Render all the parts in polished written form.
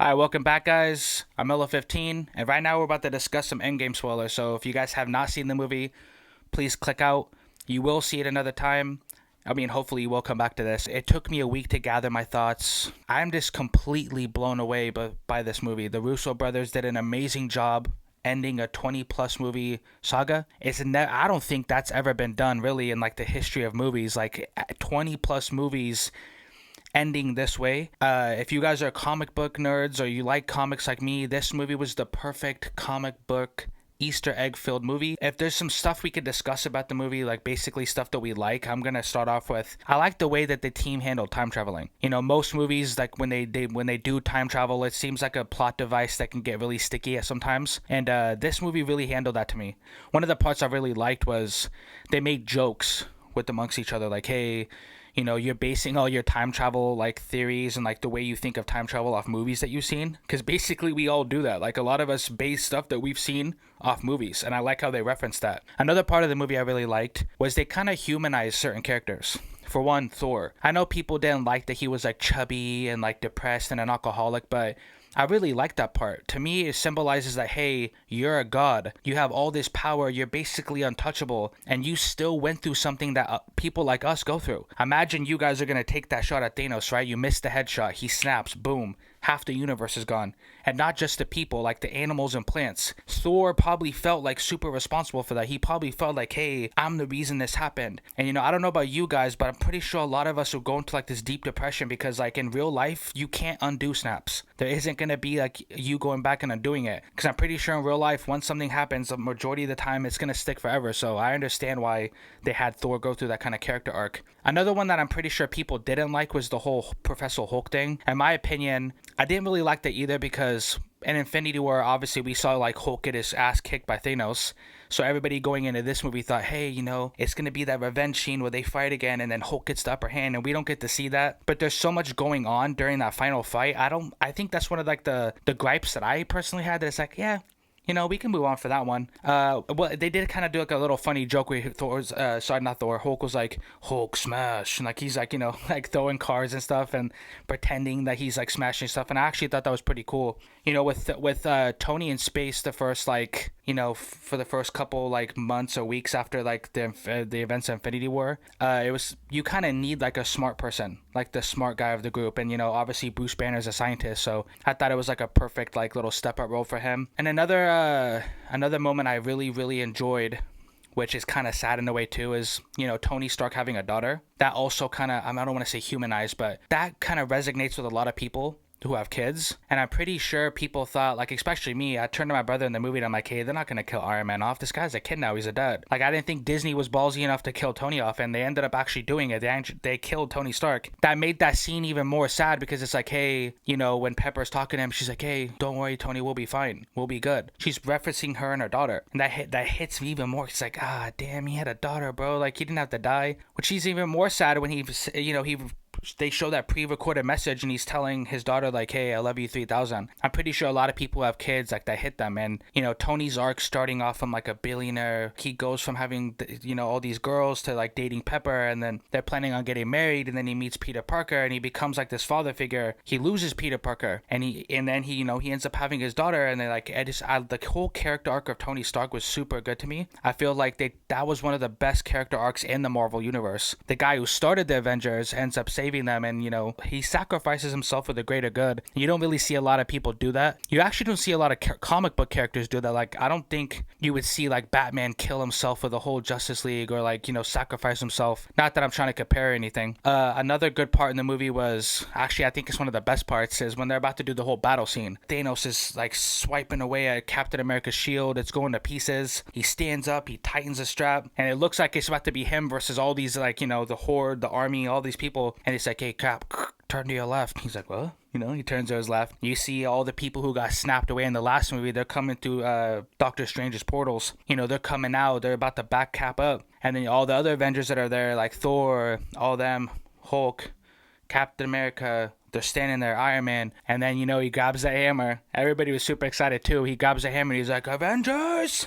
Hi, welcome back, guys. I'm Melo15, and right now we're about to discuss some Endgame spoilers. So if you guys have not seen the movie, please click out. You will see it another time. Hopefully you will come back to this. It took me a week to gather my thoughts. I'm just completely blown away by this movie. The Russo brothers did an amazing job ending a 20 plus movie saga. I don't think that's ever been done really in like the history of movies. Like 20 plus movies ending this way. If you guys are comic book nerds or you like comics like me, this movie was the perfect comic book Easter egg filled movie. If there's some stuff we could discuss about the movie, like basically stuff that we like, I'm gonna start off with I like the way that the team handled time traveling. You know, most movies like when they do time travel, it seems like a plot device that can get really sticky at sometimes. And this movie really handled that to me. One of the parts I really liked was they made jokes with amongst each other, like, hey, you know, you're basing all your time travel like theories and like the way you think of time travel off movies that you've seen, because basically we all do that. Like a lot of us base stuff that we've seen off movies, and I like how they reference that. Another part of the movie I really liked was they kind of humanized certain characters. For one, Thor. I know people didn't like that he was like chubby and like depressed and an alcoholic, but I really like that part. To me, it symbolizes that, hey, you're a god. You have all this power. You're basically untouchable. And you still went through something that people like us go through. Imagine you guys are going to take that shot at Thanos, right? You missed the headshot. He snaps. Boom. Half the universe is gone. And not just the people, like the animals and plants. Thor probably felt like super responsible for that. He probably felt like, hey, I'm the reason this happened. And, you know, I don't know about you guys, but I'm pretty sure a lot of us will go into like this deep depression because, like, in real life, you can't undo snaps. There isn't going to be like you going back and undoing it. Because I'm pretty sure in real life, once something happens, the majority of the time, it's going to stick forever. So I understand why they had Thor go through that kind of character arc. Another one that I'm pretty sure people didn't like was the whole Professor Hulk thing. In my opinion, I didn't really like that either because in Infinity War, obviously we saw like Hulk get his ass kicked by Thanos. So everybody going into this movie thought, hey, you know, it's going to be that revenge scene where they fight again and then Hulk gets the upper hand, and we don't get to see that. But there's so much going on during that final fight. I think that's one of like the gripes that I personally had, that it's like, yeah, you know, we can move on for that one. Well, they did kind of do like a little funny joke where Hulk was like, Hulk smash. And like, he's like, you know, like throwing cars and stuff and pretending that he's like smashing stuff. And I actually thought that was pretty cool. You know, with Tony in space, the first like, you know, for the first couple like months or weeks after like the events of Infinity War, it was, you kind of need like a smart person, like the smart guy of the group. And, you know, obviously Bruce Banner's a scientist, so I thought it was like a perfect like little step up role for him. And another moment I really enjoyed, which is kind of sad in a way too, is, you know, Tony Stark having a daughter. That also kind of, I don't want to say humanized, but that kind of resonates with a lot of people who have kids. And I'm pretty sure people thought, like, especially me, I turned to my brother in the movie and I'm like, hey, they're not going to kill Iron Man off. This guy's a kid now. He's a dad. Like, I didn't think Disney was ballsy enough to kill Tony off, and they ended up actually doing it. They killed Tony Stark. That made that scene even more sad because it's like, hey, you know, when Pepper's talking to him, she's like, hey, don't worry, Tony, we'll be fine. We'll be good. She's referencing her and her daughter. And that hits me even more. It's like, ah, damn, he had a daughter, bro. Like, he didn't have to die. Which is even more sad when they show that pre-recorded message and he's telling his daughter like, hey, I love you 3000. I'm pretty sure a lot of people have kids like that hit them. And, you know, Tony's arc starting off from like a billionaire, he goes from having, you know, all these girls to like dating Pepper, and then they're planning on getting married, and then he meets Peter Parker and he becomes like this father figure. He loses Peter Parker and then he you know, he ends up having his daughter, and they like, the whole character arc of Tony Stark was super good to me. I feel like that was one of the best character arcs in the Marvel universe. The guy who started the Avengers ends up saving them, and, you know, he sacrifices himself for the greater good. You don't really see a lot of people do that. You actually don't see a lot of comic book characters do that. Like, I don't think you would see like Batman kill himself for the whole Justice League, or like, you know, sacrifice himself. Not that I'm trying to compare anything. Another good part in the movie was, actually I think it's one of the best parts, is when they're about to do the whole battle scene. Thanos is like swiping away at Captain America's shield. It's going to pieces. He stands up, he tightens the strap, and it looks like it's about to be him versus all these, like, you know, the horde, the army, all these people. And it's like, hey, Cap, turn to your left. He's like, what? You know, he turns to his left. You see all the people who got snapped away in the last movie. They're coming through Doctor Strange's portals. You know, they're coming out. They're about to back Cap up. And then all the other Avengers that are there, like Thor, all them, Hulk, Captain America, they're standing there, Iron Man. And then, you know, he grabs the hammer. Everybody was super excited too. He grabs the hammer and he's like, Avengers,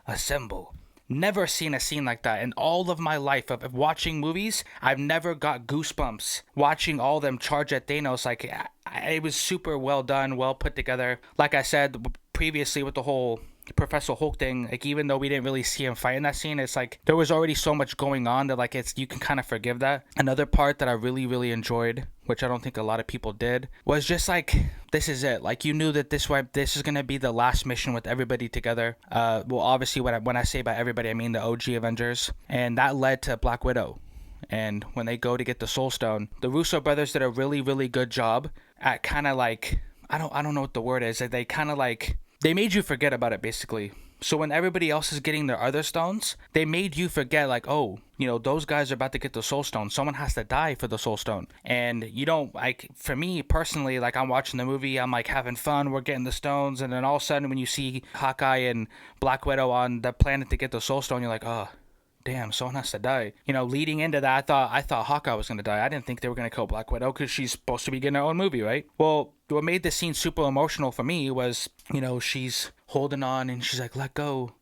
assemble. Never seen a scene like that in all of my life of watching movies. I've never got goosebumps watching all them charge at Thanos. Like, It was super well done, well put together. Like I said previously with the whole Professor Hulk thing, like even though we didn't really see him fight in that scene, it's like there was already so much going on that like it's you can kind of forgive that. Another part that I really enjoyed, which I don't think a lot of people did, was just like this is it. Like you knew that this is gonna be the last mission with everybody together. Well, obviously when I say by everybody, I mean the OG Avengers, and that led to Black Widow. And when they go to get the Soul Stone, the Russo brothers did a really good job at kind of like I don't know what the word is. They kind of like they made you forget about it basically. So when everybody else is getting their other stones, they made you forget like, oh, you know, those guys are about to get the Soul Stone. Someone has to die for the Soul Stone. And you don't like for me personally, like I'm watching the movie, I'm like having fun, we're getting the stones, and then all of a sudden when you see Hawkeye and Black Widow on the planet to get the Soul Stone, you're like, oh, damn, someone has to die. You know, leading into that, I thought Hawkeye was gonna die. I didn't think they were gonna kill Black Widow because she's supposed to be getting her own movie, right? Well, what made this scene super emotional for me was, you know, she's holding on and she's like, "Let go."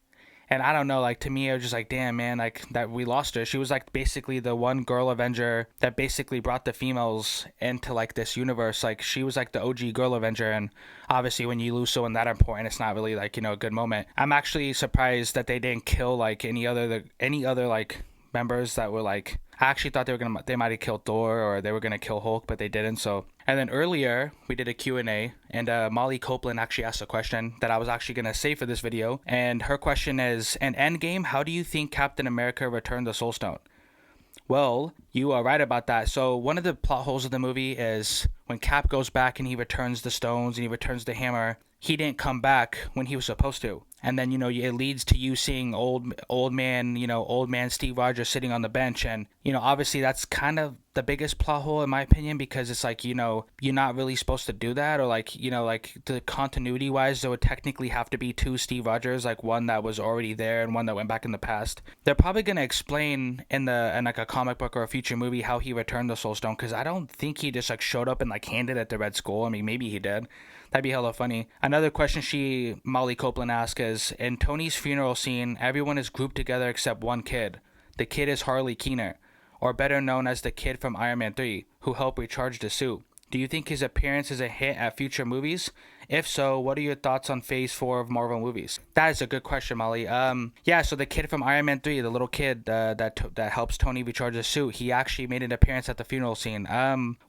And I don't know, like to me, I was just like, damn, man, like that we lost her. She was like basically the one girl Avenger that basically brought the females into like this universe. Like she was like the OG girl Avenger, and obviously when you lose someone that important, it's not really like, you know, a good moment. I'm actually surprised that they didn't kill like any other like members that were like. I actually thought they might have killed Thor or they were gonna kill Hulk, but they didn't. So, and then earlier we did a Q&A, and Molly Copeland actually asked a question that I was actually gonna save for this video, and her question is: in Endgame, how do you think Captain America returned the Soul Stone? Well, you are right about that. So one of the plot holes of the movie is when Cap goes back and he returns the stones and he returns the hammer, he didn't come back when he was supposed to. And then, you know, it leads to you seeing old man Steve Rogers sitting on the bench. And, you know, obviously that's kind of the biggest plot hole in my opinion, because it's like, you know, you're not really supposed to do that, or like, you know, like the continuity wise, there would technically have to be two Steve Rogers, like one that was already there and one that went back in the past. They're probably going to explain in like a comic book or a future movie how he returned the Soul Stone, because I don't think he just like showed up and like handed it to Red Skull. I mean, maybe he did. That'd be hella funny. Another question Molly Copeland asked is, in Tony's funeral scene, everyone is grouped together except one kid. The kid is Harley Keener, or better known as the kid from Iron Man 3, who helped recharge the suit. Do you think his appearance is a hit at future movies? If so, what are your thoughts on Phase 4 of Marvel movies? That is a good question, Molly. Yeah, so the kid from Iron Man 3, the little kid that helps Tony recharge the suit, he actually made an appearance at the funeral scene.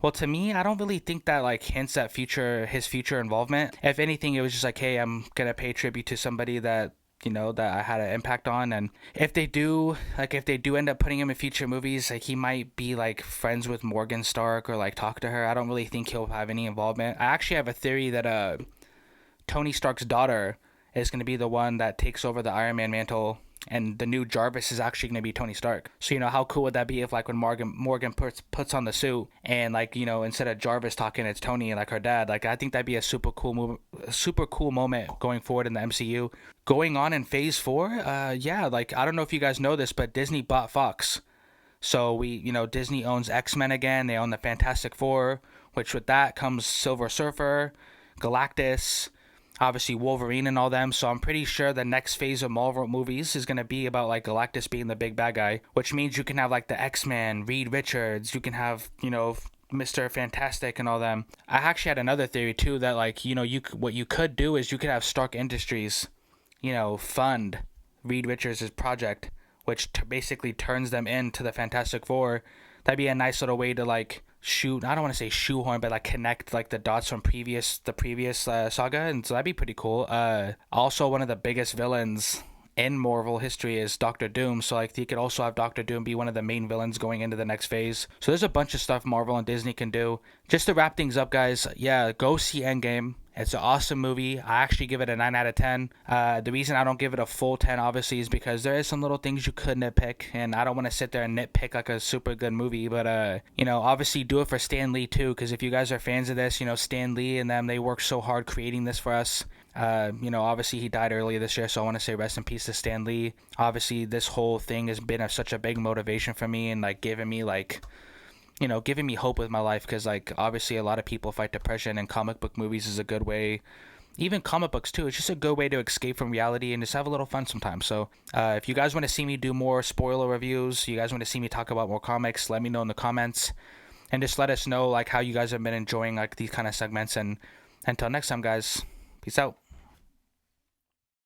Well, to me, I don't really think that like hints at his future involvement. If anything, it was just like, hey, I'm gonna pay tribute to somebody that, you know, that I had an impact on. And if they do end up putting him in future movies, like he might be like friends with Morgan Stark or like talk to her. I don't really think he'll have any involvement. I actually have a theory that Tony Stark's daughter is going to be the one that takes over the Iron Man mantle, and the new Jarvis is actually going to be Tony Stark. So, you know, how cool would that be if like when Morgan puts on the suit and like, you know, instead of Jarvis talking, it's Tony and like her dad. Like I think that'd be a super cool moment going forward in the MCU. Going on in Phase 4, yeah, like I don't know if you guys know this, but Disney bought Fox. So Disney owns X-Men again. They own the Fantastic Four, which with that comes Silver Surfer, Galactus, obviously Wolverine and all them. So I'm pretty sure the next phase of Marvel movies is going to be about like Galactus being the big bad guy, which means you can have like the X-Men, Reed Richards, you can have, you know, Mr. Fantastic and all them. I actually had another theory too, that like, you know, what you could do is you could have Stark Industries, you know, fund Reed Richards' project, which basically turns them into the Fantastic Four. That'd be a nice little way to like I don't want to say shoehorn, but like connect like the dots from the previous saga, and so that'd be pretty cool. Also one of the biggest villains in Marvel history is Doctor Doom, so like you could also have Doctor Doom be one of the main villains going into the next phase. So there's a bunch of stuff Marvel and Disney can do. Just to wrap things up, guys, yeah, go see Endgame. It's an awesome movie. I actually give it a 9 out of 10. The reason I don't give it a full 10, obviously, is because there is some little things you could nitpick, and I don't want to sit there and nitpick like a super good movie. But, you know, obviously do it for Stan Lee, too, because if you guys are fans of this, you know, Stan Lee and them, they worked so hard creating this for us. You know, obviously he died earlier this year, so I want to say rest in peace to Stan Lee. Obviously, this whole thing has been such a big motivation for me and, like, giving me hope with my life, because like obviously a lot of people fight depression, and comic book movies is a good way, even comic books too, it's just a good way to escape from reality and just have a little fun sometimes. So if you guys want to see me do more spoiler reviews, you guys want to see me talk about more comics, let me know in the comments. and just let us know like how you guys have been enjoying like these kind of segments. And until next time, guys, peace out.